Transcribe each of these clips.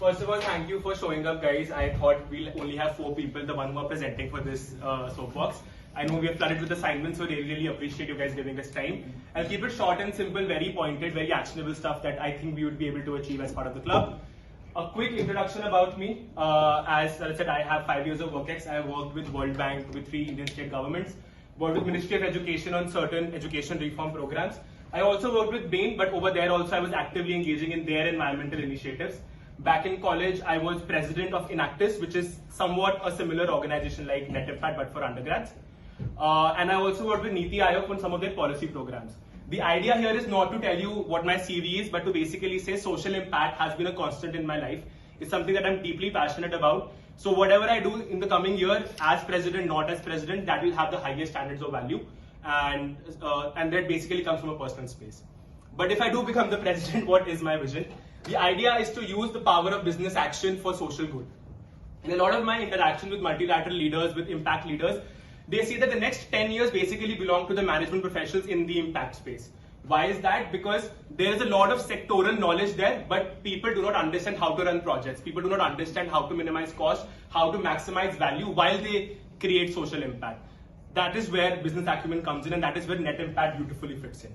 First of all, thank you for showing up, guys. I thought we'll only have 4 people, the one who are presenting for this soapbox. I know we are flooded with assignments, so really appreciate you guys giving us time. I'll keep it short and simple, very pointed, very actionable stuff that I think we would be able to achieve as part of the club. A quick introduction about me. As I said, I have 5 years of work ex. I have worked with World Bank, with 3 Indian state governments, worked with Ministry of Education on certain education reform programs. I also worked with Bain, but over there also I was actively engaging in their environmental initiatives. Back in college, I was president of Inactus, which is somewhat a similar organization like Net Impact, but for undergrads. And I also worked with Niti Aayog on some of their policy programs. The idea here is not to tell you what my CV is, but to basically say social impact has been a constant in my life. It's something that I'm deeply passionate about. So whatever I do in the coming year, as president, not as president, that will have the highest standards of value. And that basically comes from a personal space. But if I do become the president, what is my vision? The idea is to use the power of business action for social good. In a lot of my interactions with multilateral leaders, with impact leaders, they see that the next 10 years basically belong to the management professionals in the impact space. Why is that? Because there is a lot of sectoral knowledge there, but people do not understand how to run projects. People do not understand how to minimize cost, how to maximize value while they create social impact. That is where business acumen comes in, and that is where Net Impact beautifully fits in.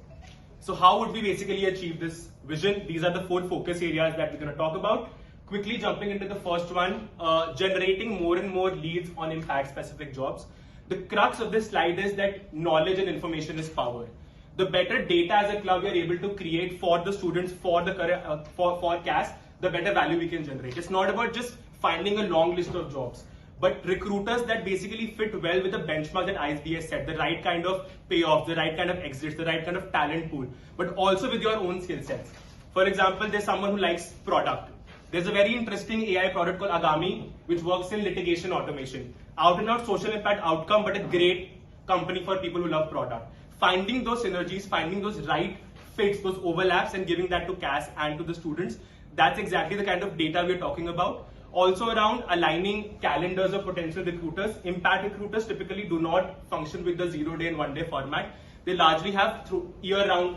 So how would we basically achieve this vision? These are the 4 focus areas that we're going to talk about. Quickly jumping into the first one, generating more and more leads on impact specific jobs. The crux of this slide is that knowledge and information is power. The better data as a club we are able to create for the students, for the for CAS, the better value we can generate. It's not about just finding a long list of jobs, but recruiters that basically fit well with the benchmark that ISB has set, the right kind of payoff, the right kind of exits, the right kind of talent pool, but also with your own skill sets. For example, there's someone who likes product. There's a very interesting AI product called Agami, which works in litigation automation. Out and out social impact outcome, but a great company for people who love product. Finding those synergies, finding those right fits, those overlaps, and giving that to CAS and to the students. That's exactly the kind of data we're talking about. Also around aligning calendars of potential recruiters. Impact recruiters typically do not function with the 0-day and 1-day format. They largely have through year-round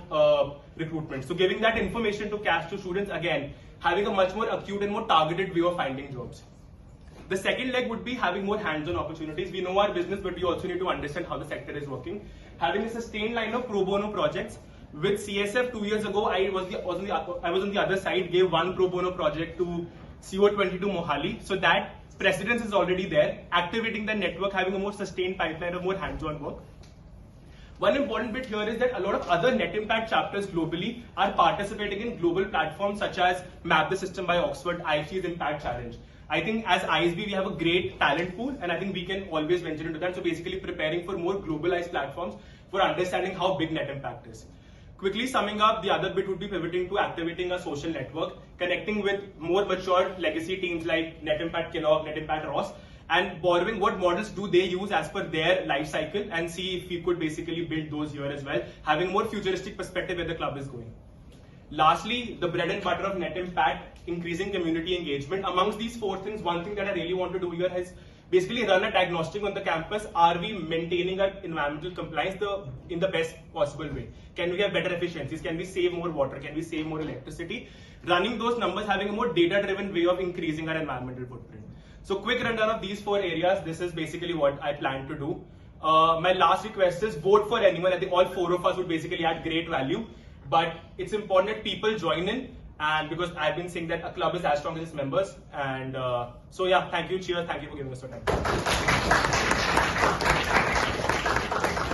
recruitment. So giving that information to CAS to students, again, having a much more acute and more targeted way of finding jobs. The second leg would be having more hands-on opportunities. We know our business, but we also need to understand how the sector is working. Having a sustained line of pro bono projects. With CSF 2 years ago, I was on the other side, gave 1 pro bono project to CO22 Mohali. So that precedence is already there. Activating the network, having a more sustained pipeline of more hands-on work. One important bit here is that a lot of other Net Impact chapters globally are participating in global platforms such as Map the System by Oxford, IFC's Impact Challenge. I think as ISB, we have a great talent pool, and I think we can always venture into that. So basically preparing for more globalized platforms for understanding how big Net Impact is. Quickly summing up, the other bit would be pivoting to activating a social network, connecting with more mature legacy teams like Net Impact Kellogg, Net Impact Ross, and borrowing what models do they use as per their life cycle, and see if we could basically build those here as well, having more futuristic perspective where the club is going. Lastly, the bread and butter of Net Impact, increasing community engagement. Amongst these 4 things, one thing that I really want to do here is basically run a diagnostic on the campus. Are we maintaining our environmental compliance in the best possible way? Can we have better efficiencies? Can we save more water? Can we save more electricity? Running those numbers, having a more data-driven way of increasing our environmental footprint. So quick rundown of these 4 areas. This is basically what I plan to do. My last request is vote for anyone. I think all 4 of us would basically add great value. But it's important that people join in, and because I've been saying that a club is as strong as its members. And so yeah, thank you, cheers, thank you for giving us your time.